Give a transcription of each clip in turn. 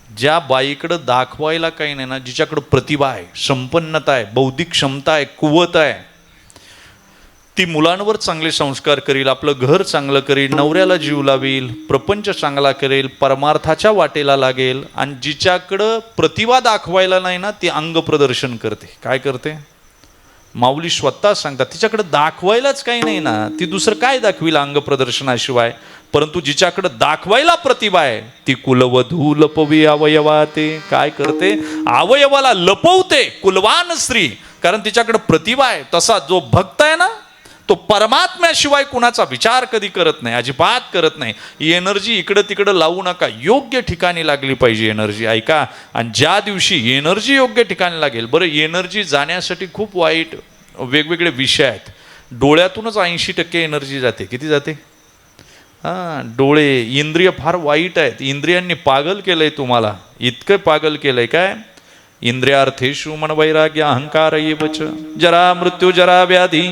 ज्या बाईकडं दाखवायला काही नाही ना, जिच्याकडं प्रतिभा आहे, संपन्नता आहे, बौद्धिक क्षमता आहे, कुवत आहे, ती मुलांवर चांगले संस्कार करील, आपलं घर चांगलं करील, नवऱ्याला जीव लावील, प्रपंच चांगला करेल, परमार्थाच्या वाटेला लागेल. आणि जिच्याकडं प्रतिभा दाखवायला नाही ना, ती अंग प्रदर्शन करते. काय करते? माऊली स्वतः सांगतात, तिच्याकडे दाखवायलाच काही नाही ना, ती दुसरं काय दाखवील अंग प्रदर्शनाशिवाय. परंतु जिच्याकडे दाखवायला प्रतिभा आहे, ती कुलवधू लपवी अवयवाते. काय करते? अवयवाला लपवते, कुलवान स्त्री. कारण तिच्याकडे प्रतिभा आहे. तसा जो भक्त आहे ना, तो परमात्म्याशिवाय कुणाचा विचार कधी करत नाही, अजिबात करत नाही. ही एनर्जी इकडं तिकडं लावू नका, योग्य ठिकाणी लागली पाहिजे एनर्जी. ऐका, आणि ज्या दिवशी एनर्जी योग्य ठिकाणी लागेल. बरं, एनर्जी जाण्यासाठी खूप वाईट वेगवेगळे विषय आहेत. डोळ्यातूनच 80% एनर्जी जाते. किती जाते? डोळे, इंद्रिय फार वाईट आहेत. इंद्रियांनी पागल केलंय तुम्हाला, इतकं पागल केलंय. काय? इंद्रियार्थेषु मन वैराग्य अहंकार येवच जरा मृत्यू जरा व्याधी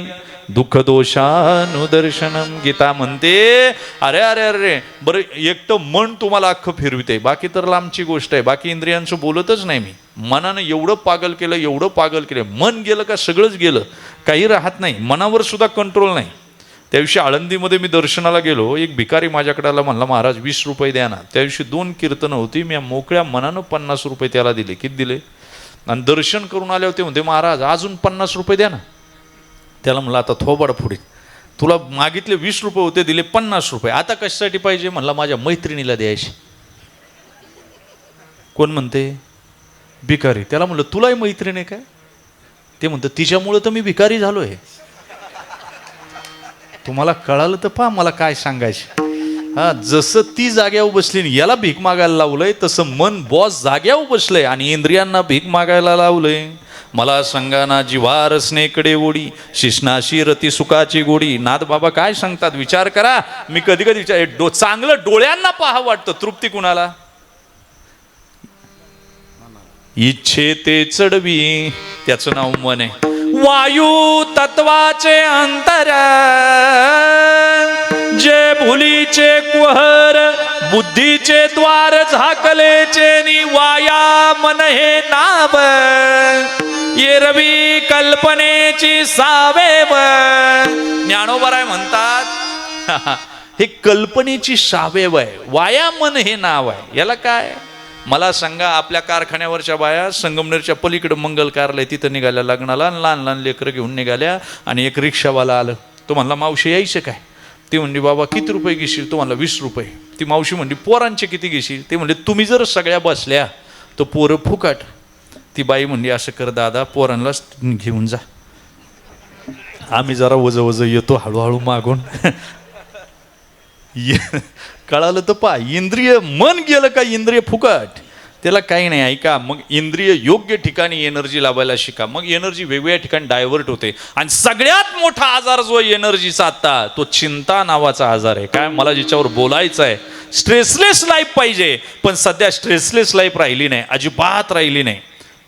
दुःख दोषानुदर्शनम. गीता म्हणते, अरे अरे अरे, बरं एकटं मन तुम्हाला अख्खं फिरविते, बाकी तर लांबची गोष्ट आहे. बाकी इंद्रियांचं बोलतच नाही मी. मनानं एवढं पागल केलं, एवढं पागल केलं, मन गेलं का सगळंच गेलं, काही राहत नाही. मनावर सुद्धा कंट्रोल नाही. त्या दिवशी आळंदीमध्ये मी दर्शनाला गेलो, एक भिकारी माझ्याकडे आला, म्हणला महाराज 20 रुपये द्या ना. त्या दिवशी 2 कीर्तनं होती, मी मोकळ्या मनानं 50 रुपये त्याला दिले. किती दिले? आणि दर्शन करून आले होते, म्हणते महाराज अजून 50 रुपये द्या ना. त्याला म्हणलं आता थोबाड पुढे, तुला मागितले 20 रुपये होते, दिले 50 रुपये, आता कशासाठी पाहिजे? म्हणला माझ्या मैत्रिणीला द्यायची. कोण म्हणते? भिकारी. त्याला म्हणलं तुलाही मैत्रीण आहे काय? ते म्हणतं तिच्यामुळं तर मी भिकारी झालोय. तुम्हाला कळालं तर पहा मला काय सांगायचं. जसं ती जाग्यावर बसली याला भीक मागायला लावलंय, तसं मन बॉस जाग्यावर बसलंय आणि इंद्रियांना भीक मागायला लावलंय. मला संगाना जिव्हार स्नेकडे ओढी शिष्णाशी रती सुखाची गोडी. नाथ बाबा काय सांगतात विचार करा. मी कधी कधी चांगलं डोळ्यांना पाहा वाटतं, तृप्ती कुणाला? इच्छे ते चढवी, त्याचं नाव मन आहे. वायू तत्वाचे अंतर जे भुलीचे कुहर बुद्धीचे द्वार झाकलेचे नि वाया मन हे नाव एरवी कल्पनेची सावेव. ज्ञानोबराय म्हणतात हे कल्पनेची सावेव आहे, वाया मन हे नाव आहे. याला काय? मला सांगा, आपल्या कारखान्यावरच्या बाया संगमनेरच्या पलीकडे मंगल कार्यालय तिथं निघाल्या लग्नाला, लहान लहान लेकरं घेऊन निघाल्या. आणि एक रिक्षावाला आलं, तो म्हणला मावशी यायचं काय? ती म्हणली बाबा किती रुपये घेशील? तो म्हणला 20 रुपये. ती मावशी म्हणली पोरांचे किती घेशील? ते म्हणले तुम्ही जर सगळ्या बसल्या तर पोरं फुकाट. ती बाई म्हणली असं कर दादा, पोरांना घेऊन जा, आम्ही जरा वज वज येतो हळूहळू मागून. कळालं तर पा, इंद्रिय मन गेलं का इंद्रिय फुकट, त्याला काही नाही. ऐका, मग इंद्रिय योग्य ठिकाणी एनर्जी लावायला शिका, मग एनर्जी वेगवेगळ्या ठिकाणी डायव्हर्ट होते. आणि सगळ्यात मोठा आजार जो एनर्जीचा आता, तो चिंता नावाचा आजार आहे. काय मला जिच्यावर बोलायचं आहे, स्ट्रेसलेस लाईफ पाहिजे, पण सध्या स्ट्रेसलेस लाईफ राहिली नाही, अजिबात राहिली नाही.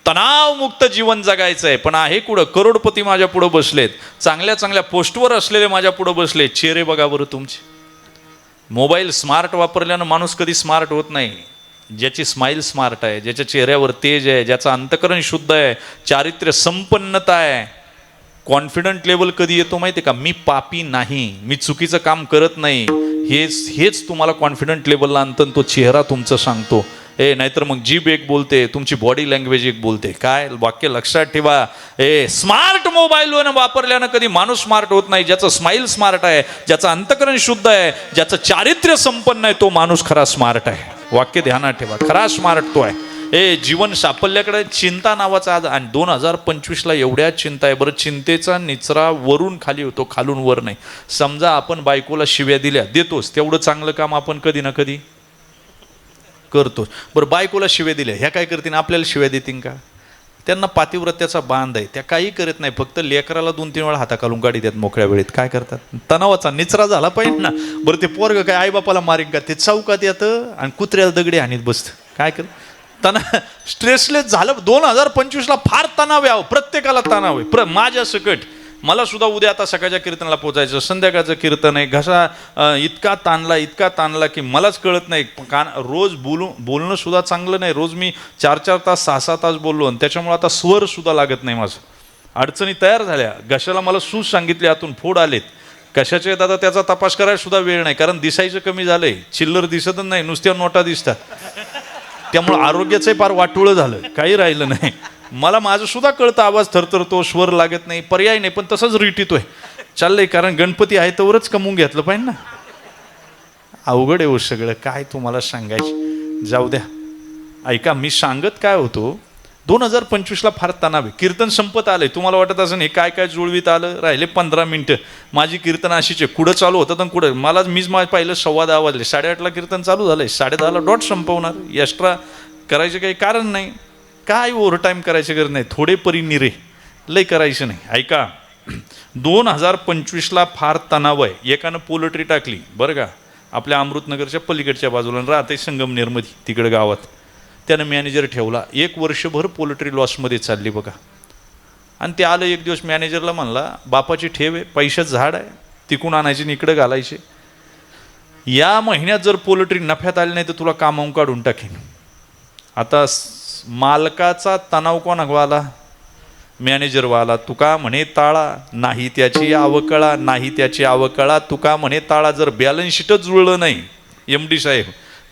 तणावमुक्त जीवन जगायचं आहे, पण आहे कुठं? करोडपती माझ्या पुढं बसलेत, चांगल्या चांगल्या पोस्टवर असलेले माझ्या पुढं बसले. चेहरे बघा बरं तुमचे. मोबाईल स्मार्ट वापरल्यानं माणूस कधी स्मार्ट होत नाही. ज्याची स्माईल स्मार्ट आहे, ज्याच्या चेहऱ्यावर तेज आहे, ज्याचं अंतकरण शुद्ध आहे, चारित्र्य संपन्नता आहे, कॉन्फिडंट लेवल कधी येतो माहिती आहे का? मी पापी नाही, मी चुकीचं काम करत नाही, हेच तुम्हाला कॉन्फिडंट लेवलला आणतं. तो चेहरा तुमचं सांगतो. नाहीतर मग जीभ एक बोलते, तुमची बॉडी लँग्वेज एक बोलते. काय वाक्य लक्षात ठेवा. स्मार्ट मोबाईल वापरल्यानं कधी माणूस स्मार्ट होत नाही. ज्याचं स्माईल स्मार्ट आहे, ज्याचं अंतकरण शुद्ध आहे, ज्याचं चारित्र्य संपन्न आहे, तो माणूस खरा स्मार्ट आहे. वाक्य ध्यानात ठेवा, खरा स्मार्ट तो आहे. जीवन साफल्याकडे चिंता नावाचा आज, आणि 2025ला एवढ्या चिंता आहे. बरं, चिंतेचा निचरा वरून खाली होतो, खालून वर नाही. समजा आपण बायकोला शिव्या दिल्या, देतोच, तेवढं चांगलं काम आपण कधी ना कधी करतो. बरं, बायकोला शिव्या दिल्या, ह्या काय करतील? आपल्याला शिव्या देतील का? त्यांना पातिव्रत्याचा बांध आहे, त्या काही करत नाही, फक्त लेकराला 2-3 वेळा हाताखालून गाडी देतात मोकळ्या वेळेत. काय करतात? तणावाचा निचरा झाला पाहिजे ना. बरं, ते पोरग काय आईबापाला मारेन का? ते चौकात येतं आणि कुत्र्याला दगडी आणीत बसतं. काय कर? स्ट्रेसलेस झालं. 2025ला फार तणाव यावं, प्रत्येकाला तणाव आहे. माझ्या सकट मला सुद्धा उद्या आता सकाळच्या कीर्तनाला पोचायचं, संध्याकाळचं कीर्तन आहे, घसा इतका ताणला की मलाच कळत नाही. रोज बोलणं सुद्धा चांगलं नाही. रोज मी 4-4 तास 6-6 तास बोललो आणि त्याच्यामुळे आता स्वर सुद्धा लागत नाही. माझं अडचणी तयार झाल्या. घशाला मला सूज सांगितली, आतून फोड आलेत. कशाचे आहेत आता त्याचा तपास करायला सुद्धा वेळ नाही, कारण दिसायचं कमी झालंय. चिल्लर दिसतच नाही, नुसत्या नोटा दिसतात. त्यामुळं आरोग्याचंही फार वाटोळं झालं, काही राहिलं नाही. मला माझं सुद्धा कळतं, आवाज थरथरतो, स्वर लागत नाही, पर्याय नाही, पण तसंच रिटीतोय चाललंय, कारण गणपती आहे तोवरच कमवून घेतलं पाहिजे ना. अवघड आहे हो सगळं, काय तुम्हाला सांगायचं. जाऊ द्या. ऐका, मी सांगत काय होतो, 2025ला फार तणाव आहे. कीर्तन संपत आलंय. तुम्हाला वाटत असं हे काय काय जुळवीत आलं. राहिले 15 मिनिटं. माझी कीर्तन अशीच आहे, कुठं चालू होतं तर कुठं. मीच पाहिलं 10:15 वाजले. 8:30ला कीर्तन चालू झालंय, 10:30ला डॉट संपवणार. एक्स्ट्रा करायचं काही कारण नाही, काय ओव्हर टाईम करायची गरज नाही. थोडे परी निरे, लय करायचं नाही. ऐका, 2025ला फार तणाव आहे. एकानं पोल्ट्री टाकली बरं का, आपल्या अमृतनगरच्या पलीकडच्या बाजूला, राहते संगमनेरमध्ये तिकडे गावात. त्यानं मॅनेजर ठेवला. 1 वर्षभर पोल्ट्री लॉसमध्ये चालली बघा. आणि ते आलं एक दिवस, मॅनेजरला म्हणला, बापाची ठेव आहे, पैशाचं झाड आहे, तिकून आणायचे आणि इकडं घालायचे. या महिन्यात जर पोल्ट्री नफ्यात आली नाही तर तुला कामावून काढून टाकेन. आता मालकाचा तणाव कोणावाला? मॅनेजरवाला. तुका म्हणे ताळा, नाही त्याची आवकळा, नाही त्याची आवकळा, तुका म्हणे ताळा. जर बॅलन्स शीटच जुळलं नाही MD साहेब,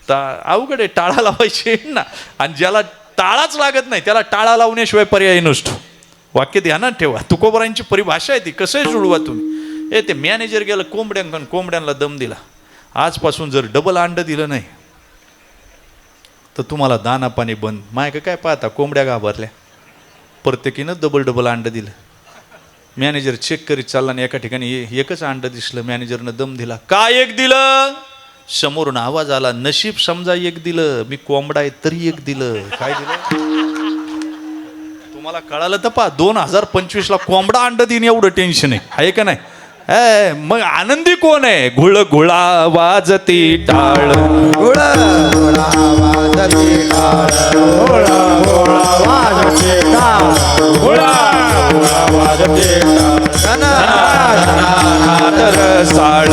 अवघड आहे. टाळा लावायचे ना. आणि ज्याला टाळाच लागत नाही त्याला टाळा लावण्याशिवाय पर्याय नसतो. वाक्य ध्यानात ठेवा. तुकोबरांची परिभाषा आहे ती. कसंही जुळवा तुम्ही. ते मॅनेजर गेलं कोंबड्यांना दम दिला. आजपासून जर डबल अंड दिलं नाही तर तुम्हाला दाना पाणी बंद. मायक काय पाहता, कोंबड्या घाबरल्या. प्रत्येकीनं डबल अंड दिलं. मॅनेजर चेक करीत चालला आणि एका ठिकाणी एकच अंड दिसलं. मॅनेजरनं दम दिला. काय एक दिलं? समोरून आवाज आला, नशीब समजा एक दिलं, मी कोंबडा आहे तरी एक दिलं. काय दिलं तुम्हाला कळालं तर पा. 2025ला कोंबडा अंड दिन एवढं टेन्शन आहे का नाही? मग आनंदी कोण आहे? घुळ घुळा वाजती टाळ, घुळ घुळा वाजती टाळ, घुळ घुळा वाजती टाळ, घुळ घुळा वाजती टाळ. नादर साळ,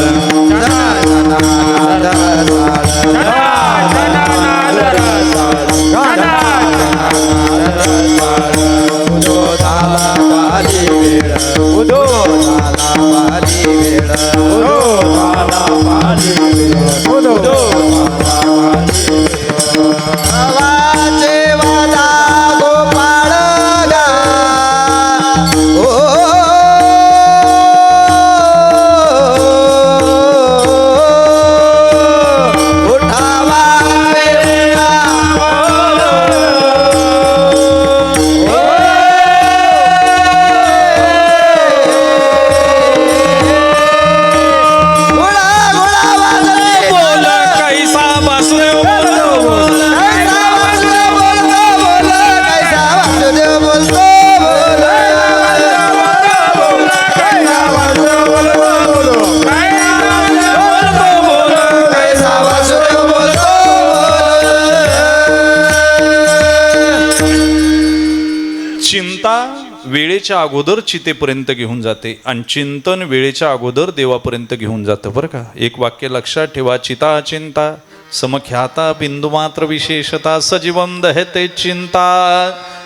वेळेच्या अगोदर चितेपर्यंत घेऊन जाते आणि चिंतन वेळेच्या अगोदर देवापर्यंत घेऊन जातं बरं का. एक वाक्य लक्षात ठेवा. चिता चिंता समख्याता बिंदुमात्र विशेषता, सजीवम दहते चिंता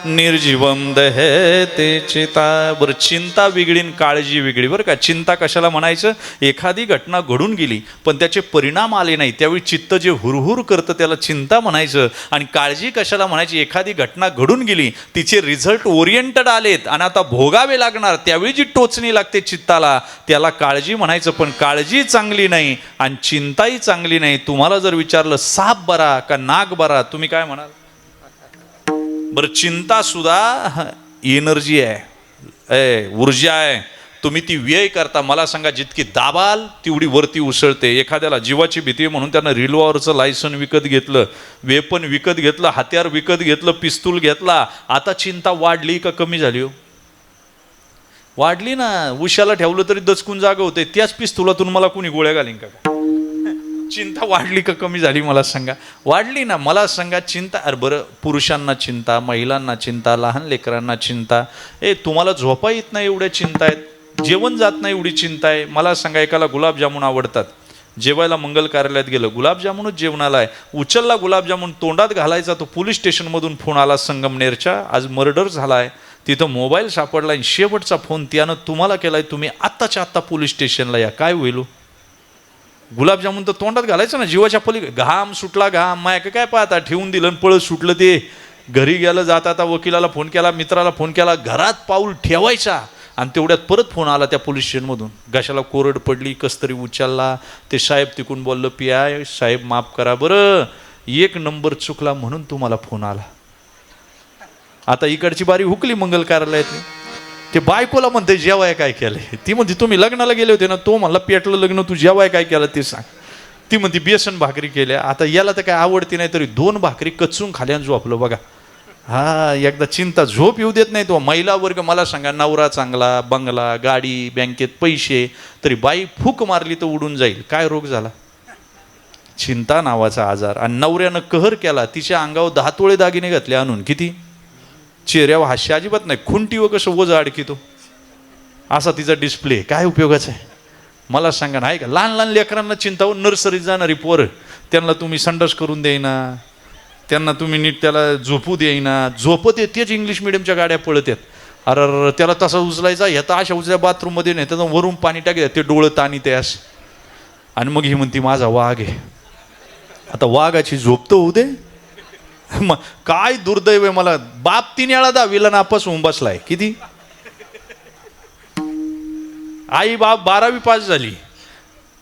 निर्जीवम दहते चिता. बरं, चिंता वेगळी आणि काळजी वेगळी बरं का. चिंता कशाला म्हणायचं? एखादी घटना घडून गेली पण त्याचे परिणाम आले नाही, त्यावेळी चित्त जे हुरहुर करतं त्याला चिंता म्हणायचं. आणि काळजी कशाला म्हणायची? एखादी घटना घडून गेली, तिचे रिझल्ट ओरिएंटेड आलेत आणि आता भोगावे लागणार, त्यावेळी जी टोचणी लागते चित्ताला, त्याला काळजी म्हणायचं. पण काळजी चांगली नाही आणि चिंताही चांगली नाही. तुम्हाला जर विचारलं साप बरा का नाग बरा, तुम्ही काय म्हणाल? बरं, चिंता सुद्धा एनर्जी आहे, ऊर्जा आहे. तुम्ही ती व्यय करता. मला सांगा, जितकी दाबाल तेवढी वरती उसळते. एखाद्याला जीवाची भीती म्हणून त्यानं रिव्हॉल्वरचं लायसन विकत घेतलं, वेपन विकत घेतलं, हत्यार विकत घेतलं, पिस्तूल घेतला. आता चिंता वाढली का कमी झाली? हो, वाढली ना. उशाला ठेवलं तरी दचकून जागा होते. त्याच पिस्तुलातून मला कुणी गोळ्या घालीन का? चिंता वाढली का कमी झाली? मला सांगा. वाढली ना. मला सांगा, चिंता. अरे बरं, पुरुषांना चिंता, महिलांना चिंता, लहान लेकरांना चिंता. तुम्हाला झोपा येत नाही एवढ्या चिंता आहेत. जेवण जात नाही एवढी चिंता आहे. मला सांगा, एकाला गुलाबजामुन आवडतात, जेवायला मंगल कार्यालयात गेलं, गुलाबजामुनच जेवणाला आहे, उचलला गुलाबजामुन तोंडात घालायचा, तो पोलीस स्टेशनमधून फोन आला संगमनेरच्या, आज मर्डर झालाय, तिथं मोबाईल सापडलाय, शेवटचा फोन त्यानं तुम्हाला केलाय, तुम्ही आत्ताच्या आत्ता पोलीस स्टेशनला या. काय होईल? गुलाबजामुन तर तोंडात घालायचं ना, जीवाच्या पली. घाम सुटला, घाम मायक काय पाहता, ठेवून दिलं पळत सुटलं. ते घरी गेलं, जाता आता वकिलाला फोन केला, मित्राला फोन केला, घरात पाऊल ठेवायचा आणि तेवढ्यात परत फोन आला त्या पोलीस स्टेशनमधून. घशाला कोरड पडली, कस्तरी उचलला. ते साहेब तिकून बोललं, PI साहेब माफ करा बरं, 1 नंबर चुकला म्हणून तुम्हाला फोन आला. आता इकडची बारी हुकली मंगल कार्यालयातली. ते बायकोला म्हणते जेवाय काय केलंय, ती म्हणते तुम्ही लग्नाला गेले होते ना, तो म्हणला पेटलं लग्न, तू जेवाय काय केलं ते सांग. ती म्हणते बेसन भाकरी केल्या. आता याला तर काय आवडती नाही, तरी 2 भाकरी कचून खाल्यान झोपलं बघा. हा, एकदा चिंता, झोप येऊ देत नाही तो. महिला वर्ग, मला सांगा, नवरा चांगला, बंगला, गाडी, बँकेत पैसे, तरी बाई फूक मारली तर उडून जाईल. काय रोग झाला? चिंता नावाचा आजार. आणि नवऱ्यानं कहर केला, तिच्या अंगावर 10 तोळे दागिने घातले आणून. किती? चेहऱ्यावर हास्य अजिबात नाही, खुंटीवर कसं वज अडकितो असा तिचा डिस्प्ले. काय उपयोगाचा आहे मला सांगा ना? आहे का? लहान लहान लेकरांना चिंता हो. नर्सरीत जाणारी पोरं, त्यांना तुम्ही संडास करून देईना, त्यांना तुम्ही नीट त्याला झोपू देईना, झोपत येत तेच इंग्लिश मिडियमच्या गाड्या पळत आहेत. अरे त्याला तसा उचलायचा, ह्याचा अशा उचल्या बाथरूममध्ये नाही, त्याचं वरून पाणी टाकतात, ते डोळं ताणी ते असं. आणि मग ही म्हणती माझा वाघ आहे. आता वाघाची झोप तर होऊ दे. मग काय दुर्दैव आहे मला. बाप 3 वेळा 10वीला नापास होऊन बसलाय. किती? आई बाप 12वी पास झाली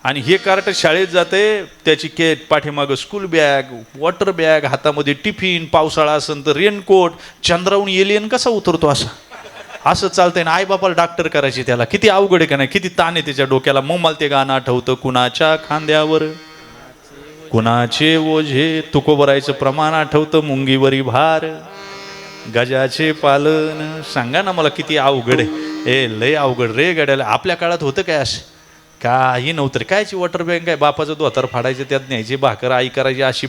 आणि हे कार्ट शाळेत जाते, त्याची केट, पाठीमागं स्कूल बॅग, वॉटर बॅग, हातामध्ये टिफिन, पावसाळा असेल तर रेनकोट. चंद्रावरून एलियन कसा उतरतो असं चालतंय ना. आई बापाला डॉक्टर करायची, त्याला किती अवघड आहे का नाही, किती ताण आहे त्याच्या डोक्याला. मग मला ते गाणं आठवतं, कुणाच्या खांद्यावर कुणाचे ओझे, तुकोबरायचं प्रमाण आठवतं, मुंगीवरी भार, गजाचे पालन. सांगा ना मला, किती अवघड आहे. लय अवघड रे गड्याला. आपल्या काळात होतं काय असं? काही नव्हतं. कायची वॉटर बँक काय, बापाचं धोतर फाडायचं, त्यात न्यायची भाकर, आई करायची, अशी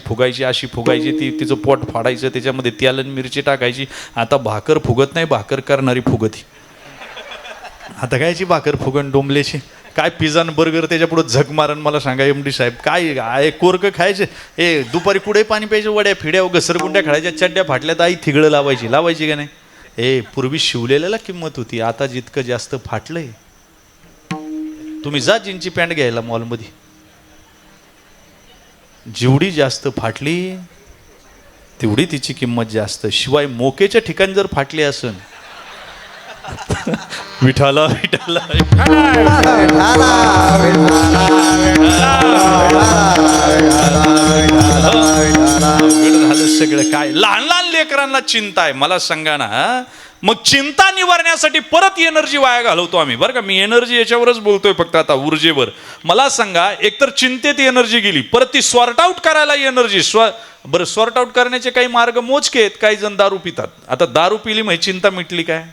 फुगायची, ती तिचं पोट फाडायचं, त्याच्यामध्ये तेल आणि मिरची टाकायची. आता भाकर फुगत नाही, भाकर करणारी फुगती. आता कायची भाकर फुगण डोंबल्याची. काय पिझ्झा बर्गर त्याच्या पुढे झक मारण. मला सांगा MD साहेब, काय कोरक खायचे. दुपारी कुठे पाणी प्यायचे, वड्या फिड्या घसरगुंड्या खेळायच्या, चड्ड्या फाटल्या तर आई थिगळं लावायची का नाही. पूर्वी शिवलेल्याला किंमत होती, आता जितकं जास्त फाटलंय. तुम्ही जा जीनची पॅन्ट घ्यायला मॉलमध्ये, जेवढी जास्त फाटली तेवढी तिची किंमत जास्त. शिवाय मोकेच्या ठिकाणी जर फाटली असेल, विठाला विठाला झालं सगळं. काय लहान लहान लेकरांना चिंता आहे मला सांगा ना. मग चिंता निवारण्यासाठी परत एनर्जी वाया घालवतो आम्ही, बरं का. मी एनर्जी याच्यावरच बोलतोय फक्त आता, ऊर्जेवर. मला सांगा, एकतर चिंतेत एनर्जी गेली, परत ती सॉर्ट आउट करायला एनर्जी. बरं, सॉर्ट आउट करण्याचे काही मार्ग मोजके आहेत. काही जण दारू पितात. आता दारू पिली म्हणजे चिंता मिटली काय?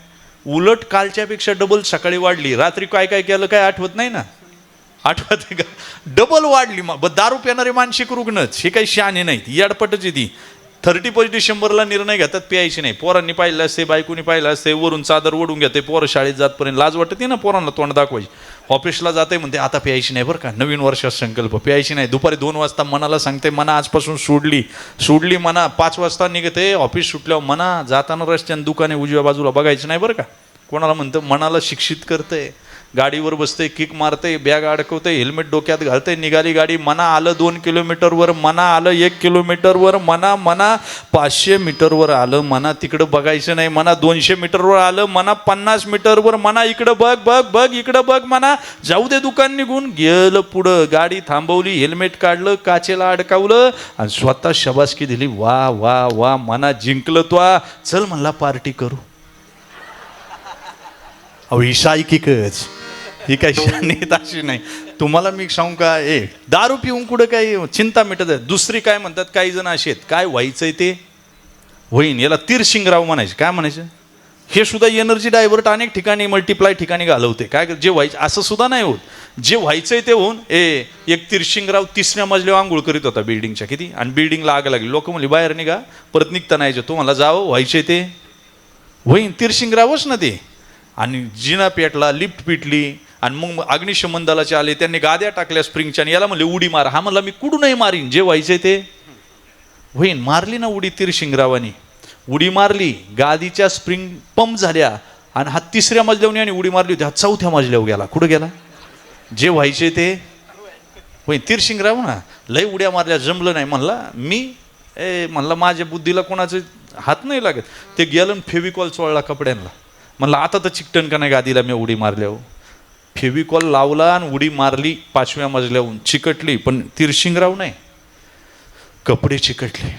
उलट कालच्यापेक्षा डबल सकाळी वाढली. रात्री काय काय केलं काय आठवत नाही ना. आठवत का? डबल वाढली. मग दारू पिणारे मानसिक रुग्णच, हे काही शहाणे नाहीत, याडपटच आहे ती. 31 डिसेंबरला निर्णय घेतात प्यायची नाही. पोरांनी पाहिलं असते, बायकोनी पाहिलं असते, वरून चादर ओढून घेते. पोरं शाळेत जातपर्यंत लाज वाटते ना पोरांना तोंड दाखवायची. ऑफिसला जाते, म्हणते आता प्यायची नाही बरं का, नवीन वर्षात संकल्प, प्यायची नाही. दुपारी 2 वाजता मनाला सांगते, मना आजपासून सोडली मना. 5 वाजता निघते, ऑफिस सुटल्यावर मना जाताना रस्त्याने दुकाने उजव्या बाजूला बघायचं नाही बरं का. कोणाला म्हणतं मनाला शिक्षित करते. गाडीवर बसते, किक मारते, बॅग अडकवते, हेल्मेट डोक्यात घालते, निघाली गाडी. मना आलं 2 किलोमीटरवर, मना आलं 1 किलोमीटरवर, मना 500 मीटरवर आलं, मना तिकडं बघायचं नाही, मना 200 मीटरवर आलं, मना 50 मीटरवर, मना इकडं बघ इकडं बघ, मना जाऊ दे दुकान. निघून गेलं पुढं. गाडी थांबवली, हेल्मेट काढलं, काचेला अडकावलं आणि स्वतः शबासकी दिली. वा वा वा, मना जिंकलं तो. चल म्हणला पार्टी करू. अहो ही शाईकीकच, ही काही शानीत अशी नाही. तुम्हाला मी सांगू का, दारू पिऊन कुठं काही चिंता मिटत आहे. दुसरी काय म्हणतात काही जण असे आहेत, काय व्हायचंय ते होईन. याला तीरशिंगराव म्हणायचे. काय म्हणायचं? हे सुद्धा एनर्जी डायव्हर्ट अनेक ठिकाणी, मल्टिप्लाय ठिकाणी घालवते. काय जे व्हायचं असं सुद्धा नाही होत. जे व्हायचंय ते होऊन. एक तीरशिंगराव 3ऱ्या मजल्यावर आंघोळ करीत होता बिल्डिंगच्या. किती? आणि बिल्डिंगला आग लागली. लोक म्हणली बाहेर निघा, परत निघता नाही. तो म्हणला जावं, व्हायचंय ते होईन. तीरशिंगरावच ना ते. आणि जिना पेटला, लिफ्ट पिटली आणि मग अग्निशमन दलाचे आले, त्यांनी गाद्या टाकल्या स्प्रिंगच्या आणि याला म्हणले उडी मार. हा म्हणला मी कुठूनही मारीन, जे व्हायचंय ते होईन. मारली ना उडी तीरशिंगरावानी, उडी मारली, गादीच्या स्प्रिंग पंप झाल्या आणि हा 3ऱ्या मजल्यावर आणि उडी मारली होती, हा 4थ्या मजल्यावर गेला. कुठं गेला? जे व्हायचे ते होईन. तीरशिंगराव ना लय उड्या मारल्या, जमलं नाही. म्हणला माझ्या बुद्धीला कोणाचे हात नाही लागत. ते गेलं फेविकॉल चोळला कपड्यांना. म्हणलं आता तर चिकटन का नाही गादीला मी उडी मारल्यावर. फेविकॉल लावला आणि उडी मारली 5व्या मजल्याहून, चिकटली. पण तीरशिंगराव नाही, कपडे चिकटले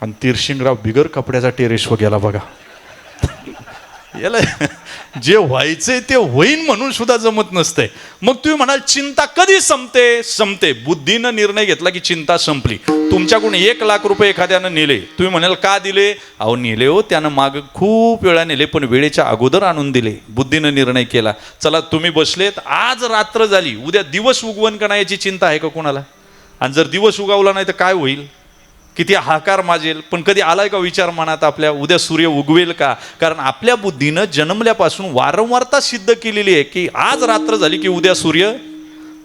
आणि तीरशिंगराव बिगर कपड्याचा टेरेसवर गेला. बघा याला जे व्हायचंय ते होईन म्हणून सुद्धा जमत नसतंय. मग तुम्ही म्हणाल चिंता कधी संपते? बुद्धीनं निर्णय घेतला की चिंता संपली. तुमच्याकडून 1,00,000 रुपये एखाद्यानं नेले, तुम्ही म्हणाल का दिले? अहो नेले हो, त्यानं माग खूप वेळा नेले, पण वेळेच्या अगोदर आणून दिले. बुद्धीनं निर्णय केला. चला तुम्ही बसलेत, आज रात्र झाली, उद्या दिवस उगवण का नाही याची चिंता आहे का कोणाला? आणि जर दिवस उगवला नाही तर काय होईल? किती हाकार माजेल. पण कधी आलाय का विचार मनात आपल्या, उद्या सूर्य उगवेल का? कारण आपल्या बुद्धीनं जन्मल्यापासून वारंवारता सिद्ध केलेली आहे की आज रात्र झाली की उद्या सूर्य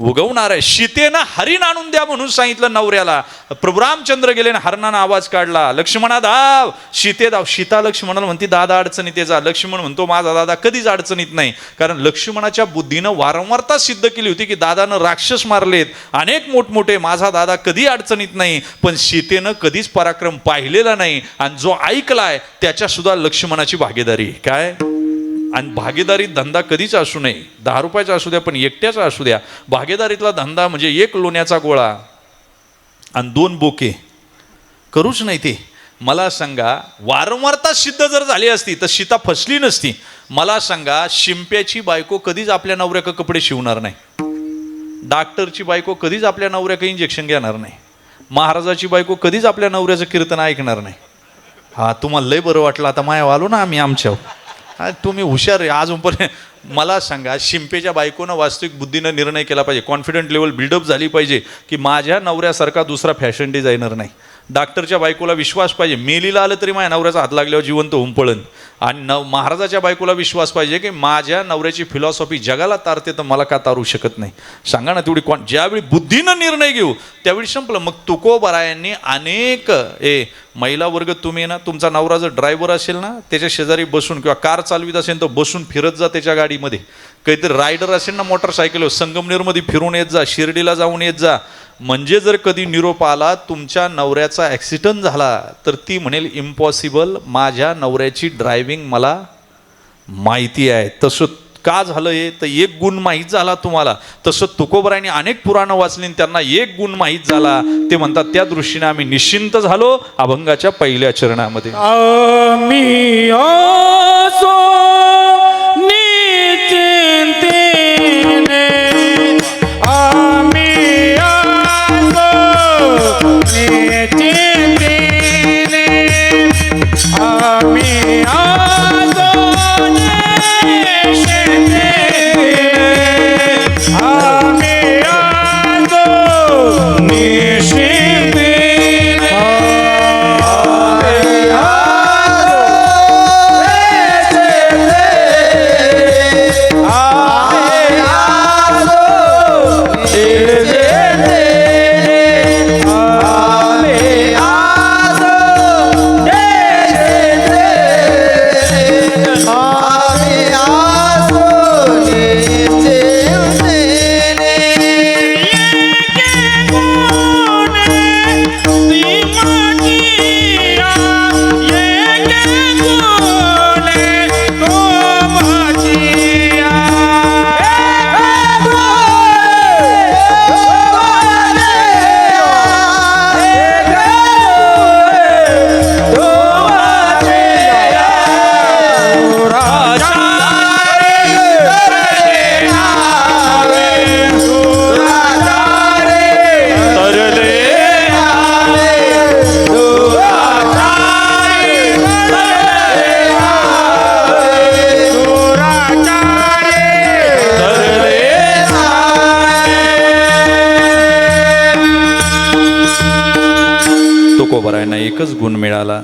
उगवणार आहे. सीतेनं हरिण आणून द्या म्हणून सांगितलं नवऱ्याला. प्रभू रामचंद्र गेले आणि हरणानं आवाज काढला, लक्ष्मणा धाव, सीते धाव. सीता लक्ष्मणाला म्हणते दादा अडचणीत जा. लक्ष्मण म्हणतो माझा दादा कधीच अडचणीत नाही. कारण लक्ष्मणाच्या बुद्धीनं वारंवारता सिद्ध केली होती की दादानं राक्षस मारलेत अनेक मोठमोठे, माझा दादा कधी अडचणीत नाही. पण सीतेनं कधीच पराक्रम पाहिलेला नाही आणि जो ऐकलाय त्याच्या सुद्धा लक्ष्मणाची भागीदारी. काय? आणि भागीदारीत धंदा कधीच असू नये. 10 रुपयाचा असू द्या, पण एकट्याचा असू द्या. भागीदारीतला धंदा म्हणजे 1 लोण्याचा गोळा आणि 2 बोके करूच नाही. ते मला सांगा, वारंवारता सिद्ध जर झाली असती तर सीता फसली नसती. मला सांगा, शिंप्याची बायको कधीच आपल्या नवऱ्याक कपडे शिवणार नाही. डॉक्टरची बायको कधीच आपल्या नवऱ्याक इंजेक्शन घेणार नाही. महाराजाची बायको कधीच आपल्या नवऱ्याचं कीर्तन ऐकणार नाही. हा तुम्हाला लय बरं वाटलं, आता माया आलो ना आम्ही आमच्या. तुम्ही हुशार आहे अजूनपर्यंत. मला सांगा, शिंपेच्या बायकोनं वास्तविक बुद्धीनं निर्णय केला पाहिजे, कॉन्फिडंट लेवल बिल्डअप झाली पाहिजे की माझ्या नवऱ्यासारखा दुसरा फॅशन डिझायनर नाही. डॉक्टरच्या बायकोला विश्वास पाहिजे, मेलीला आलं तरी माझ्या नवऱ्याचा हात लागल्यावर जिवंत होऊन पळन. आणि महाराजाच्या बायकोला विश्वास पाहिजे की माझ्या नवऱ्याची फिलॉसॉफी जगाला तारते तर मला का तारू शकत नाही. सांगा ना तेवढी ज्यावेळी बुद्धीनं निर्णय घेऊ त्यावेळी संपलं. मग तुकोबरायांनी अनेक महिला वर्ग, तुम्ही ना तुमचा नवरा जर ड्रायव्हर असेल ना त्याच्या शेजारी बसून, किंवा कार चालवित असेल तर बसून फिरत जा त्याच्या गाडीमध्ये. काहीतरी रायडर असेल ना मोटरसायकल, संगमनेरमध्ये फिरून येत जा, शिर्डीला जाऊन येत जा. म्हणजे जर कधी निरोप आला तुमच्या नवऱ्याचा ॲक्सिडेंट झाला तर ती म्हणेल इम्पॉसिबल, माझ्या नवऱ्याची ड्रायव्हिंग मला माहिती आहे. तसं का झालं हे तर 1 गुण माहीत झाला तुम्हाला. तसं तुकोबरायांनी अनेक पुराणं वाचली, त्यांना 1 गुण माहीत झाला. ते म्हणतात त्या दृष्टीने आम्ही निश्चिंत झालो अभंगाच्या पहिल्या चरणामध्ये. आम्ही आसो निश्चिंतेने, आम्ही आसो निश्चिंतेने, आम्ही आसो निश्चिंतेने, आम्ही आसो निश्चिंतेने, आम्ही आसो तुकोबरायांना एकच गुण मिळाला,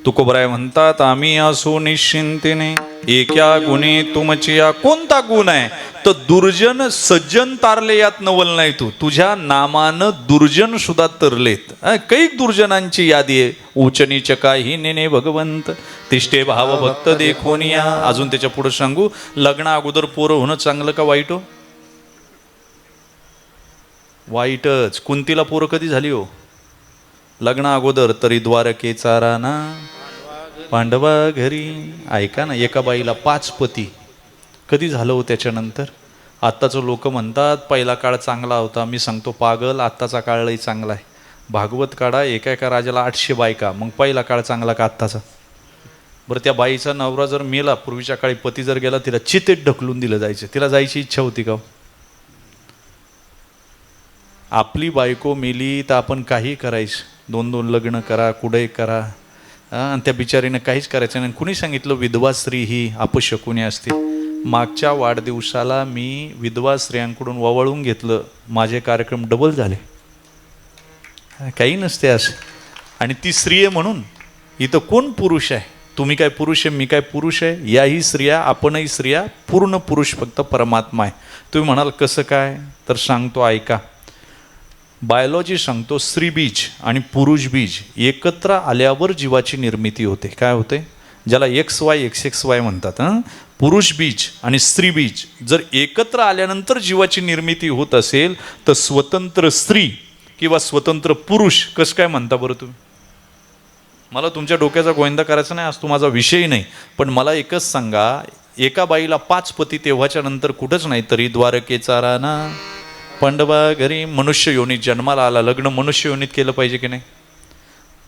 तुकोबराय म्हणतात, आम्ही असो निश्चिंतेने एका गुणे तुमचिया. कोणता गुण आहे? तर दुर्जन सज्जन तारले यात नवल नाही. तुझ्या नामानं दुर्जन सुद्धा तरलेत. कैक दुर्जनांची यादी आहे. उच नीच काही नेने भगवंत तिष्ठे भाव भक्त देखोन या. अजून त्याच्या पुढे सांगू, लग्ना अगोदर पोरं होणं चांगलं का वाईट हो? वाईटच. कुंतीला पोरं कधी झाली हो? लग्ना अगोदर. तरी द्वारकेचा राणा पांडवा घरी. ऐका ना, एका बाईला 5 पती. कधी झालं हो त्याच्यानंतर? आत्ताचं लोक म्हणतात पहिला काळ चांगला होता. मी सांगतो पागल, आत्ताचा काळही चांगला आहे. भागवत काढा, एका एका राजाला 800 बायका. मग पहिला काळ चांगला का आत्ताचा? बरं, त्या बाईचा नवरा जर मेला, पूर्वीच्या काळी पती जर गेला, तिला चितेत ढकलून दिलं जायचं. तिला जायची इच्छा होती का? आपली बायको मेली तर आपण काही करायचं. 2-2 लग्न करा, कुठेही करा. आणि त्या बिचारीनं काहीच करायचं नाही. कुणी सांगितलं विधवा स्त्री ही अपशकुनी असते? मागच्या वाढदिवसाला मी विधवा स्त्रियांकडून ववाळून घेतलं. माझे कार्यक्रम डबल झाले. काही नसते असं. आणि ती स्त्री आहे म्हणून. इथं कोण पुरुष आहे? तुम्ही काय पुरुष आहे, मी काय पुरुष आहे? याही स्त्रिया, आपणही स्त्रिया, पूर्ण पुरुष फक्त परमात्मा आहे. तुम्ही म्हणाल कसं काय? तर सांगतो ऐका. बायोलॉजी सांगतो, स्त्री बीज आणि पुरुष बीज एकत्र आल्यावर जीवाची निर्मिती होते. काय होते? ज्याला XY XXY म्हणतात. पुरुष बीज आणि स्त्री बीज जर एकत्र आल्यानंतर जीवाची निर्मिती होत असेल तर स्वतंत्र स्त्री किंवा स्वतंत्र पुरुष कसं काय म्हणता बरं तुम्ही? मला तुमच्या डोक्याचा गोविंदा करायचा नाही, आज तो माझा विषय नाही. पण मला एकच सांगा, एका बाईला 5 पती तेव्हाच्या नंतर कुठंच नाही. तरी द्वारकेचा राणा पांडवा घरी. मनुष्य योनीत जन्माला आला. लग्न मनुष्य योनीत केलं पाहिजे की नाही?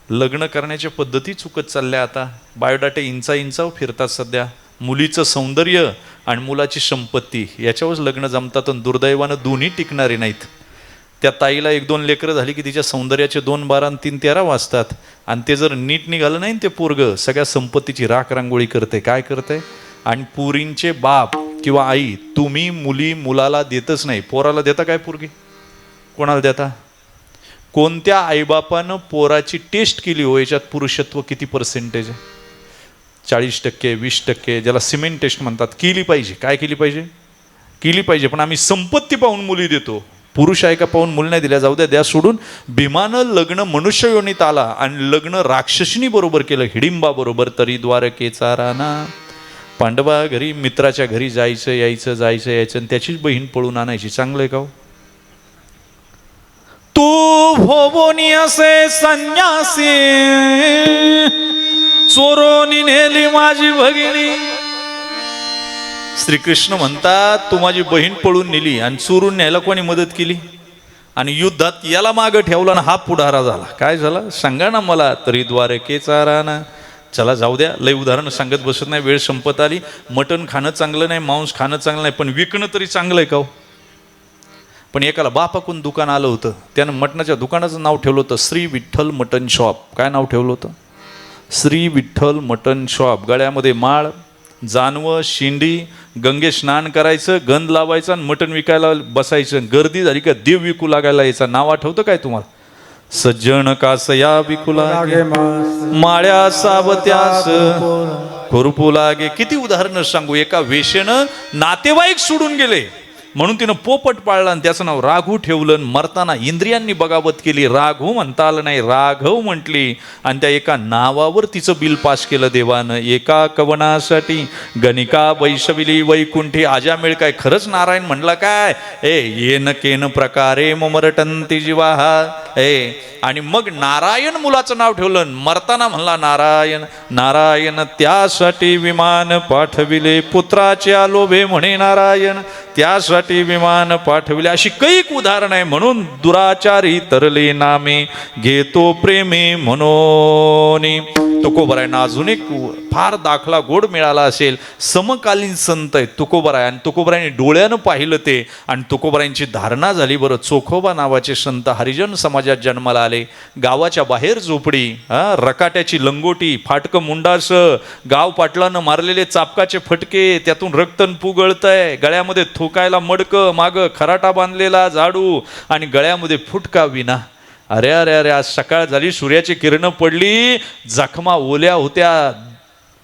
लग्न करण्याच्या पद्धती चुकत चालल्या. आता बायोडाटे इंचावर फिरतात सध्या. मुलीचं सौंदर्य आणि मुलाची संपत्ती याच्यावरच लग्न जमतात. आणि दुर्दैवानं दोन्ही टिकणारे नाहीत. त्या ताईला 1-2 लेकरं झाली की तिच्या सौंदर्याचे 2, 12 आणि 3, 13 वाजतात. आणि ते जर नीट निघालं नाही ते पोरगं सगळ्या संपत्तीची राख रांगोळी करते. काय करते? आणि पुरींचे बाप किंवा आई, तुम्ही मुलाला देतच नाही. पोराला देता काय पोरगी? कोणाला देता? कोणत्या आईबापानं पोराची टेस्ट केली हो? याच्यात पुरुषत्व किती पर्सेंटेज आहे? 40%, 20%. ज्याला सिमेंट टेस्ट म्हणतात. केली पाहिजे. काय केली पाहिजे? केली पाहिजे. पण आम्ही संपत्ती पाहून मुली देतो. पुरुष आहे का पाहून मुली नाही दिल्या. जाऊ द्या सोडून. भीमानं लग्न मनुष्य योनीत आला आणि लग्न राक्षसिनी बरोबर केलं, हिडिंबा बरोबर. तरी द्वारकेचा राणा पांडवा घरी. मित्राच्या घरी जायचं यायचं, जायचं यायचं, आणि त्याचीच बहीण पळून आणायची. चांगलं आहे का हो? तू भोवनी असे संन्यासी चोरोनी नेली माझी भगिनी. श्रीकृष्ण म्हणतात, तू माझी बहीण पळून नेली आणि चोरून न्यायला कोणी मदत केली? आणि युद्धात याला मागं ठेवला ना हा पुढारा झाला. काय झाला सांगा ना मला. तरी द्वारकेचा राणा. चला जाऊ द्या, लय उदाहरण सांगत बसत नाही, वेळ संपत आली. मटण खाणं चांगलं नाही, मांस खाणं चांगलं नाही, पण विकणं तरी चांगलं आहे का हो? पण एकाला बापाकडून दुकान आलं होतं. त्यानं मटणाच्या दुकानाचं नाव ठेवलं होतं श्री विठ्ठल मटन शॉप. काय नाव ठेवलं होतं? Shri Vitthal mutton shop. गळ्यामध्ये माळ, जानवं, शिंडी, गंगे स्नान करायचं, गंध लावायचं आणि मटण विकायला बसायचं. गर्दी झाली का देव विकू लागायला यायचा. नाव आठवतं काय तुम्हाला? सज्जन कासया विकुला माळ्या सावत्यास खुरपू लागे. किती उदाहरणं सांगू. एका वेशेनं नातेवाईक सोडून गेले म्हणून तिनं पोपट पाळला आणि त्याचं नाव राघू ठेवलं. मरताना इंद्रियांनी बगावत केली. राघू म्हणता आलं नाही, राघव म्हटली. आणि त्या एका नावावर तिचं बिल पास केलं देवानं. एका कवनासाठी गणिका वैशविली वैकुंठी. आजामेळ काय खरंच नारायण म्हणला काय? येन केन प्रकारे ममरटंती जीवाहा. आणि मग नारायण मुलाचं नाव ठेवलं. मरताना म्हणला नारायण नारायण. त्यासाठी विमान पाठविले पुत्राच्या लोभे म्हणे नारायण. त्यासाठी विमान पाठविले. अशी कैक उदाहरण आहे. म्हणून दुराचारी तरले नामे घेतो प्रेमे म्हणून. तुकोबरायांना अजून एक फार दाखला गोड मिळाला असेल. समकालीन संत आहेत तुकोबराय. आणि तुकोबरायांनी डोळ्यानं पाहिलं ते. आणि तुकोबरायांची धारणा झाली. बरं, चोखोबा नावाचे संत हरिजन समाजात जन्माला आले. गावाच्या बाहेर झोपडी, रकाट्याची लंगोटी, फाटकं मुंडास, गाव पाटलानं मारलेले चापकाचे फटके, त्यातून रक्तन पुगळतंय. गळ्यामध्ये थोकायला मडकं, मागं खराटा बांधलेला झाडू आणि गळ्यामध्ये फुटका विना. अरे अरे अरे, आज सकाळ झाली, सूर्याची किरणं पडली, जखमा ओल्या होत्या,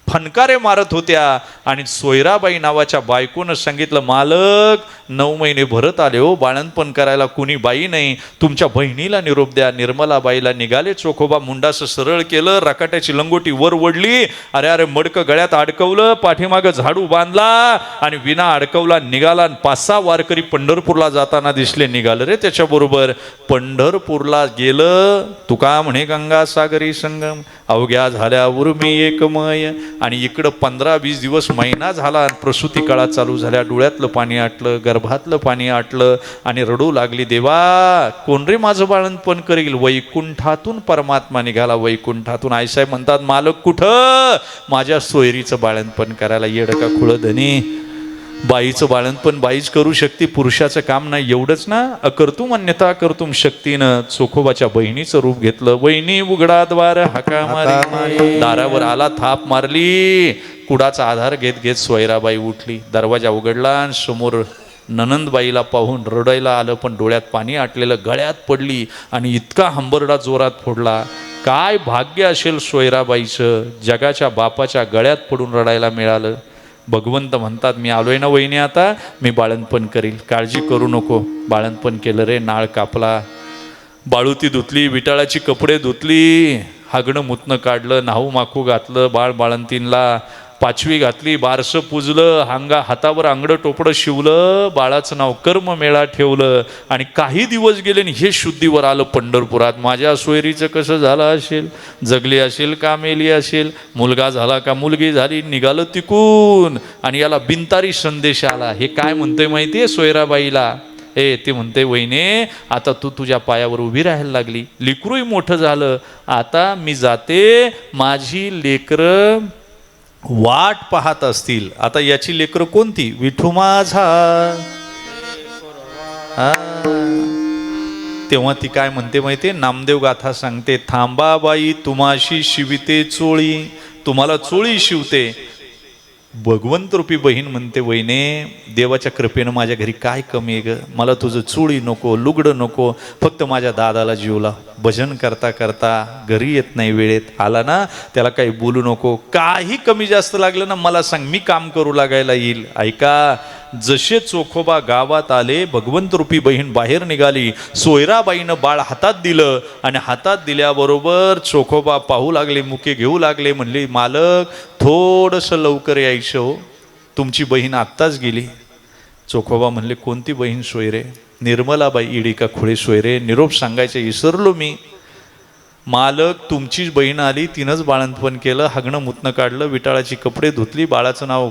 फणकारे मारत होत्या, आणि सोयराबाई नावाच्या बायकोनं सांगितलं, मालक 9 महिने भरत आले हो, बाळंतपण करायला कुणी बाई नाही, तुमच्या बहिणीला निरोप द्या. निर्मलाबाईला निघाले चोखोबा, मुंडासं सरळ केलं, रकाट्याची लंगोटी वर ओढली, अरे अरे मडकं गळ्यात अडकवलं, पाठीमागं झाडू बांधला आणि विना अडकवला निघाला. 5-6 वारकरी पंढरपूरला जाताना दिसले, निघालं रे त्याच्याबरोबर. पंढरपूरला गेलं, तुका म्हणे गंगा सागरी संगम, अवघ्या झाल्या उर्मी एकमय. आणि इकडं 15-20 दिवस, महिना झाला, प्रसूती काळा चालू झाल्या, डोळ्यातलं पाणी आटलं, गर्भातलं पाणी आटलं, आणि रडू लागली, देवा कोण रे माझं बाळंतपण करेल. वैकुंठातून परमात्मा निघाला, वैकुंठातून. आईसाहेब म्हणतात, मालक कुठं? माझ्या सोयरीचं बाळंतपण करायला. येड का खुळ धनी, बाईचं बाळंतपण बाईच करू शकते, पुरुषाचं काम नाही. एवढंच ना, अकर्तुम अन्यथा कर्तुम शक्तीनं चोखोबाच्या बहिणीचं रूप घेतलं. वहिनी उघडा द्वार, हाका मारी. दारावर आला, थाप मारली, कुडाचा आधार घेत घेत सोयराबाई उठली. दरवाजा उघडला आणि समोर ननंदबाईला पाहून रडायला आलं, पण डोळ्यात पाणी आटलेलं, गळ्यात पडली आणि इतका हंबरडा जोरात फोडला. काय भाग्य असेल सोयराबाईचं, जगाच्या बापाच्या गळ्यात पडून रडायला मिळालं. भगवंत म्हणतात, मी आलोय ना वहिनी, आता मी बाळंतपण करील, काळजी करू नको. बाळंतपण केलं रे, नाळ कापला, बाळुती धुतली, विटाळाची कपडे धुतली, हागणं मुतणं काढलं, नाहू माखू घातलं, बाळंतीणला 5वी घातली, बारसं पूजलं, हातावर आंगडं टोपडं शिवलं, बाळाचं नाव कर्म मेळा ठेवलं. आणि काही दिवस गेले आणि हे शुद्धीवर आलं पंढरपुरात. माझ्या सोयरीचं कसं झालं असेल, जगली असेल का मेली असेल, मुलगा झाला का मुलगी झाली, निघालं तिकून. आणि याला बिनतारी संदेश आला. हे काय म्हणतोय माहितीये सोयराबाईला? ते म्हणते, वहिने आता तू तुझ्या पायावर उभी राहायला लागली, लेकरूही मोठं झालं, आता मी जाते, माझी लेकरं वाट पाहत असतील. आता याची लेकरं कोणती? विठू माझा. तेव्हा ती काय म्हणते माहितीये? नामदेव गाथा सांगते, थांबाबाई तुम्हाशी शिविते चोळी, तुम्हाला चोळी शिवते. भगवंत रूपी बहीण म्हणते, वहिने देवाच्या कृपेनं माझ्या घरी काय कमी आहे ग, मला तुझं चोळी नको, लुगडं नको, फक्त माझ्या दादाला जीवला. भजन करता करता घरी येत नाही, वेळेत आला ना त्याला काही बोलू नको, काही कमी जास्त लागलं ना मला सांग, मी काम करू लागायला येईल. ऐका, जसे चोखोबा गावात आले, भगवंत रूपी बहीण बाहेर निघाली, सोयराबाईनं बाळ हातात दिलं, आणि हातात दिल्याबरोबर चोखोबा पाहू लागले, मुके घेऊ लागले, म्हणले, मालक थोडंसं लवकर यायचं हो, तुमची बहीण आत्ताच गेली. चोखोबा म्हणले, कोणती बहीण सोयरे? निर्मलाबाई इडिका खुळे सोयरे, निरोप सांगायचं विसरलो मी. मालक तुमचीच बहीण आली, तिनंच बाळंतपण केलं, हागणं मुतणं काढलं, विटाळाची कपडे धुतली, बाळाचं नाव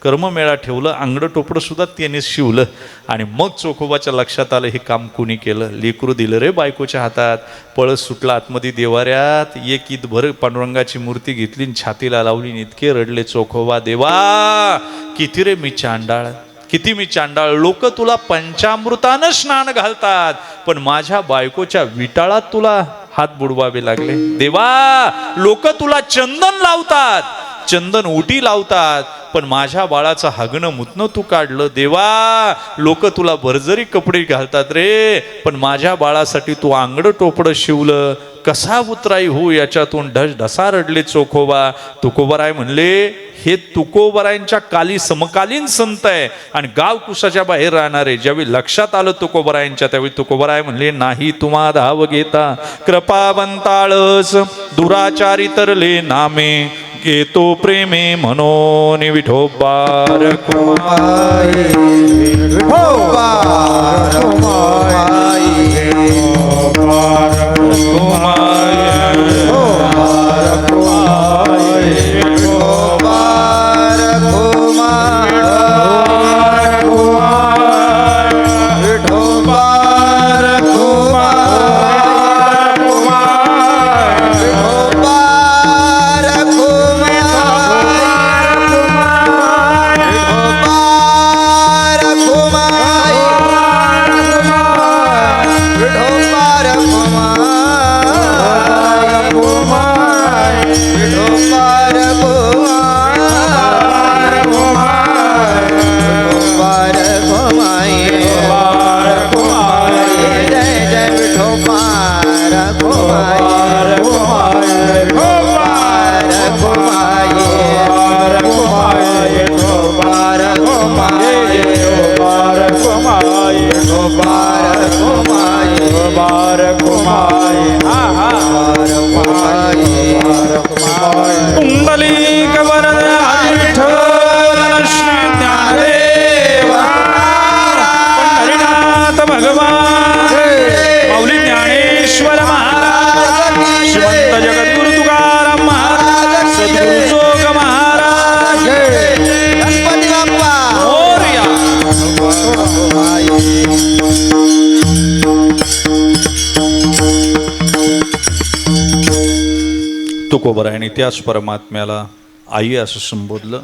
कर्ममेळा ठेवलं, आंगडं टोपडं सुद्धा त्यानेच शिवलं. आणि मग चोखोबाच्या लक्षात आलं, हे काम कुणी केलं? लेकरू दिलं रे बायकोच्या हातात. पळस सुटला आतमध्ये देवाऱ्यात, एक ईद भर पांडुरंगाची मूर्ती घेतली, छातीला लावली, इतके रडले चोखोबा, देवा किती रे मी चांडाळ, किती मी चांडाळ. लोक तुला पंचामृतानं स्नान घालतात, पण माझ्या बायकोच्या विटाळात तुला हात बुडवावे लागले. देवा लोक तुला चंदन लावतात, चंदन उटी लावतात, पण माझ्या बाळाचं हागणं मुतणं तू काढलं. देवा लोक तुला भरजरी कपडे घालतात रे, पण माझ्या बाळासाठी तू आंगडं टोपडं शिवलं. कसा उतराई हो याच्यातून? ढसा रडले चोखोबा. तुकोबराय म्हणले, हे तुकोबरायांच्या काली समकालीन संत आहे आणि गाव कुसाच्या बाहेर राहणारे. ज्यावेळी लक्षात आलं तुकोबरायांच्या, त्यावेळी तुकोबराय म्हणले, नाही तुम्हा धाव घेता कृपावंताळस, दुराचारी तरले नामे, घेतो प्रेमे म्हणून विठोबा रखुमाई, विठोबा रखुमाई, विठोबा रखुमाई, विठोबा रखुमाई, विठोबा रखुमाई, तुकोबरायाने त्याच परमात्म्याला आई असं संबोधलं.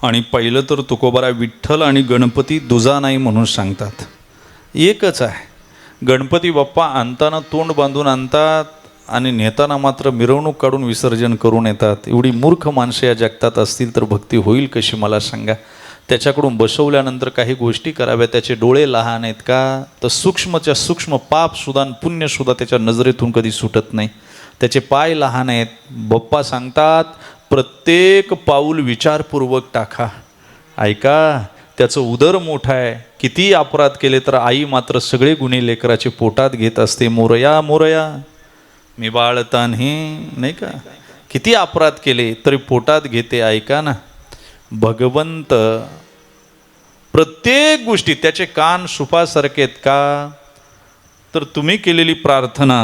आणि पहिलं तर तुकोबराय विठ्ठल आणि गणपती दुजा नाही म्हणून सांगतात, एकच आहे. गणपती बाप्पा आणताना तोंड बांधून आणतात आणि नेताना मात्र मिरवणूक काढून विसर्जन करून येतात. एवढी मूर्ख माणसं या जगतात असतील तर भक्ती होईल कशी मला सांगा. त्याच्याकडून बसवल्यानंतर काही गोष्टी कराव्या, त्याचे डोळे लहान आहेत का, तर सूक्ष्मच्या सूक्ष्म पापसुद्धा पुण्यसुद्धा त्याच्या नजरेतून कधी सुटत नाही. त्याचे पाय लहान आहेत. बाप्पा सांगतात प्रत्येक पाऊल विचारपूर्वक टाका. ऐका, त्याचं उदर मोठं आहे. किती अपराध केले तर आई मात्र सगळे गुन्हे लेकराचे पोटात घेत असते. मोरया मोरया मी बाळतान्ही, नाही का, किती अपराध केले तरी पोटात घेते. ऐका ना, भगवंत प्रत्येक गोष्टी, त्याचे कान सुपासारखे आहेत का, तर तुम्ही केलेली प्रार्थना,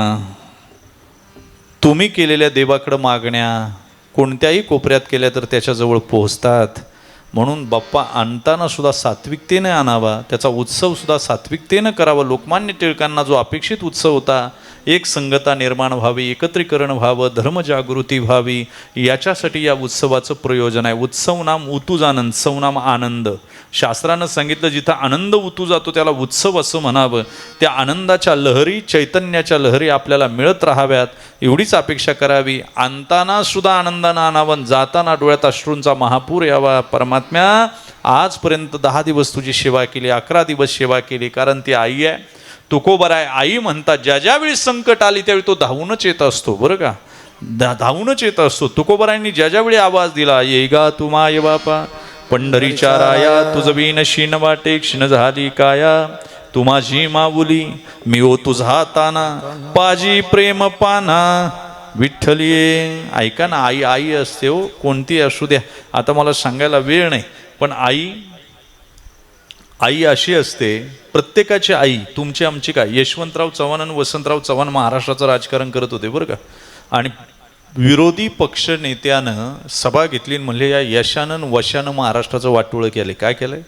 तुम्ही केलेल्या देवाकडं मागण्या कोणत्याही कोपऱ्यात केल्या तर त्याच्याजवळ पोहोचतात. म्हणून बाप्पा आणताना सुद्धा सात्विकतेने आणावा, त्याचा उत्सव सुद्धा सात्विकतेनं करावा. लोकमान्य टिळकांना जो अपेक्षित उत्सव होता, एक संगता निर्माण व्हावी, एकत्रीकरण व्हावं, धर्मजागृती व्हावी, याच्यासाठी या उत्सवाचं प्रयोजन आहे. उत्सव नाम उतुजानंद, सवनाम आनंद. शास्त्रानं सांगितलं जिथं आनंद उतू जातो त्याला उत्सव असं म्हणावं. त्या आनंदाच्या लहरी, चैतन्याच्या लहरी आपल्याला मिळत राहाव्यात एवढीच अपेक्षा करावी. आणताना सुद्धा आनंदानं आणावं, जाताना डोळ्यात अश्रूंचा महापूर यावा. परमात्म्या आजपर्यंत 10 दिवस तुझी सेवा केली, 11 दिवस सेवा केली, कारण ती आई आहे. तुकोबराय आई म्हणतात, ज्या ज्यावेळी संकट आली त्यावेळी तो धावूनच येत असतो, बरं का, धावूनच येत असतो. तुकोबरायांनी ज्या ज्यावेळी आवाज दिला, ये गा तू माय बापा पंढरीच्या राया, तुझ बीन शीन वाटे क्षीण झाली काया, तू माझी माऊली मी ओ तुझा ताना, पाजी प्रेम पाना विठ्ठली. ऐका ना, आई आई असते हो, कोणती असू द्या. आता मला सांगायला वेळ नाही, पण आई अशी असते. प्रत्येकाची आई, तुमची आमची काय. यशवंतराव चव्हाण आणि वसंतराव चव्हाण महाराष्ट्राचं राजकारण करत होते, बरं का, आणि विरोधी पक्ष नेत्यानं सभा घेतली, म्हणले या यशानं वशानं महाराष्ट्राचं वाटोळं केलं. काय केलंय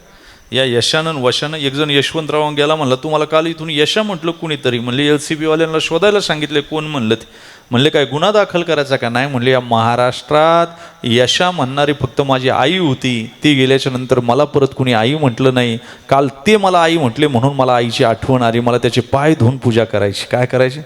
या यशानं वशानं. एक जण यशवंतराव गेला, म्हणलं तुम्हाला काल इथून यशा म्हटलं कुणीतरी. म्हणले LCB वाल्यांना शोधायला सांगितले, कोण म्हणलं ते. म्हणले काय गुन्हा दाखल करायचा का. नाही म्हणले, या महाराष्ट्रात यशा म्हणणारी फक्त माझी आई होती, ती गेल्याच्या नंतर मला परत कुणी आई म्हटलं नाही. काल ते मला आई म्हटले म्हणून मला आईची आठवण आली, मला त्याचे पाय धुवून पूजा करायची. काय करायची.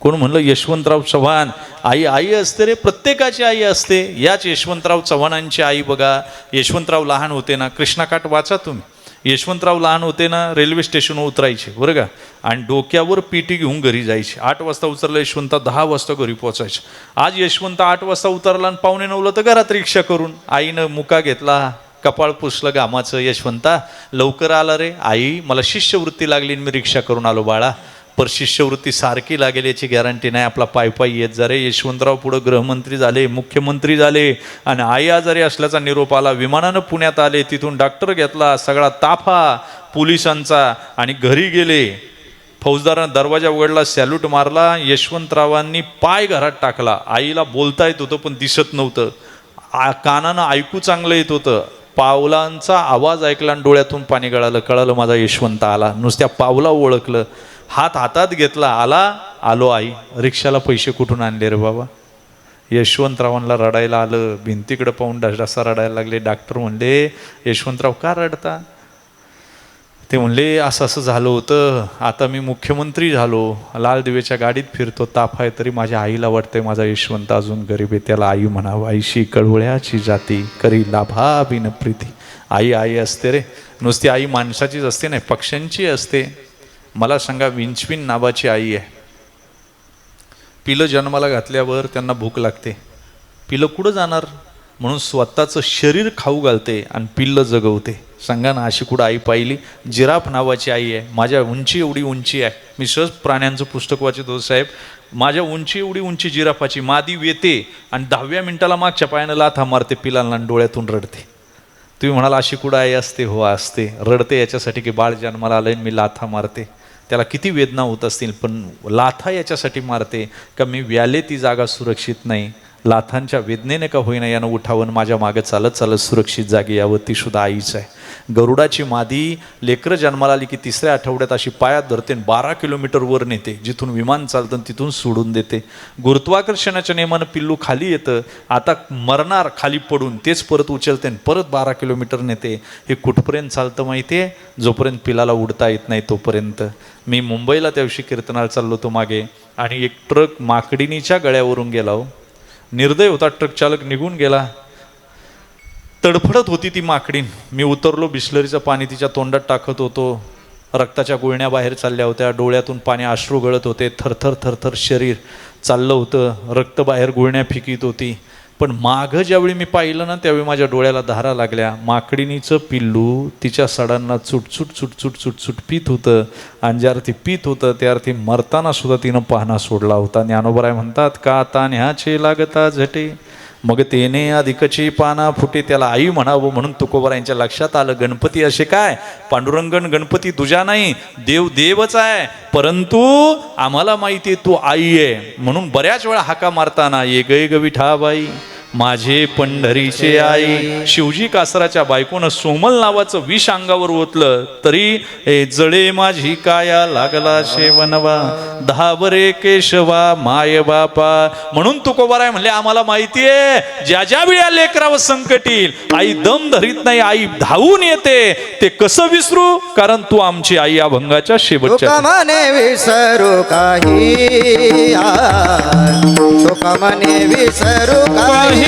कोण म्हणलं, यशवंतराव चव्हाण. आई आई असते रे, प्रत्येकाची आई असते. याच यशवंतराव चव्हाणांची आई बघा. यशवंतराव लहान होते ना, कृष्णाकाठ वाचा तुम्ही. यशवंतराव लहान होते ना, रेल्वे स्टेशनवर उतरायचे, बरं का, आणि डोक्यावर पिटी घेऊन घरी जायचे. 8 वाजता उतरलं यशवंत, 10 वाजता घरी पोचायचे. आज यशवंत 8 वाजता उतरला आणि 8:45 तर घरात रिक्षा करून. आईनं मुका घेतला, कपाळ पुसलं घामाचं. यशवंता लवकर आला रे. आई मला शिष्यवृत्ती लागली, मी रिक्षा करून आलो बाळा. पर शिष्यवृत्ती सारखी लागेल याची गॅरंटी नाही, आपला पायी येत जा रे. यशवंतराव पुढं गृहमंत्री झाले, मुख्यमंत्री झाले, आणि आई आजारी असल्याचा निरोप आला. विमानानं पुण्यात आले, तिथून डॉक्टर घेतला, सगळा ताफा पोलिसांचा, आणि घरी गेले. फौजदारानं दरवाजा उघडला, सॅल्यूट मारला. यशवंतरावांनी पाय घरात टाकला. आईला बोलता येत होतं पण दिसत नव्हतं, कानानं ऐकू चांगलं येत होतं. पावलांचा आवाज ऐकला आणि डोळ्यातून पाणी गळालं. कळालं माझा यशवंत आला. नुसत्या पावला ओळखलं, हातात घेतला, आलो आई. रिक्षाला पैसे कुठून आणले रे बाबा. यशवंतरावांना रडायला आलं, भिंतीकडे पाहून डसा रडायला लागले. डॉक्टर म्हणले, यशवंतराव का रडता. ते म्हणले, असं असं झालं होतं, आता मी मुख्यमंत्री झालो, लाल दिवेच्या गाडीत फिरतो, ताप आहे, तरी माझ्या आईला वाटतंय माझा यशवंत अजून गरीब आहे, त्याला आई म्हणावं. आईशी कळवळ्याची जाती करी लाभा बिन प्रीती. आई आई असते रे, नुसती आई माणसाचीच असते नाही, पक्ष्यांची असते. मला सांगा, विंचविन नावाची आई आहे. पिलं जन्माला घातल्यावर त्यांना भूक लागते. पिलं कुठं जाणार म्हणून स्वतःचं शरीर खाऊ घालते आणि पिल्लं जगवते. सांगा ना, अशी कुठं आई पाहिली. जिराफ नावाची आई आहे. माझ्या उंची एवढी उंची आहे. मी सहज प्राण्यांचं पुस्तक वाचत होतो साहेब. माझ्या उंची एवढी उंची जिराफाची. मादी वेते आणि 10व्या मिनिटाला मागच्या पायानं लाथा मारते पिलांना आणि डोळ्यातून रडते. तुम्ही म्हणाला अशी कुठं आई असते. हो असते. रडते याच्यासाठी की बाळ जन्माला आलंय, मी लाथा मारते. त्याला किती वेदना होत असतील, पण लाथा याच्यासाठी मारते का मी व्याले ती जागा सुरक्षित नाही. लाथांच्या वेदनेने का होईना यानं उठावून माझ्या मागं चालत चालत सुरक्षित जागी यावं, ती सुद्धा आईच आहे. गरुडाची मादी लेकरं जन्माला आली की तिसऱ्या आठवड्यात अशी पायात धरते, 12 किलोमीटर वर नेते, जिथून विमान चालतं तिथून सोडून देते. गुरुत्वाकर्षणाच्या नियमानं पिल्लू खाली येतं, आता मरणार खाली पडून, तेच परत उचलते आणि परत 12 किलोमीटर नेते. हे कुठपर्यंत चालतं माहिती आहे? जोपर्यंत पिलाला उडता येत नाही तोपर्यंत. मी मुंबईला त्या दिवशी कीर्तनाला चाललो होतो मागे, आणि एक ट्रक माकडिनीच्या गळ्यावरून गेला हो. निर्दय होता ट्रक चालक, निघून गेला. तडफडत होती ती माकडीन. मी उतरलो, बिस्लरीचं पाणी तिच्या तोंडात टाकत होतो. रक्ताच्या गुळण्या बाहेर चालल्या होत्या, डोळ्यातून पाणी अश्रू गळत होते. थरथर थरथर शरीर चाललं होतं, रक्त बाहेर गुळण्या फिकीत होती. पण मागं ज्यावेळी मी पाहिलं ना, त्यावेळी माझ्या डोळ्याला धारा लागल्या. माकडिनीचं पिल्लू तिच्या सडांना चुटचुट चुटचुट चुटचुट पीत होतं, आणि ज्या अर्थी पीत होतं त्या अर्थी मरताना सुद्धा तिनं पाहणा सोडला होता. ज्ञानोबराय म्हणतात, का तान्ह्याचे लागता झटे मग तेने अधिकची पाना फुटे. त्याला आई म्हणावं म्हणून तुकोबरायांच्या लक्षात आलं, गणपती असे काय, पांडुरंगण गणपती तुझ्या नाही, देव देवच आहे, परंतु आम्हाला माहिती आहे तू आई आहे. म्हणून बऱ्याच वेळा हाका मारताना ये गै ग विठाबाई माझे पंढरीचे आई. शिवजी कासराच्या बायकोनं सोमल नावाचं विष अंगावर ओतलं तरी जळे माझी काया लागला शेवनवा, धावरे केशवा माय बापा. म्हणून तुकोबाराय म्हणले, आम्हाला माहिती आहे ज्या ज्या वेळा लेकरावर संकट येईल आई दम धरीत नाही, आई धावून येते. ते कसं विसरू, कारण तू आमची आई. अभंगाच्या शेवटच्या मने विसरू काही, तुका मने विसरू काही,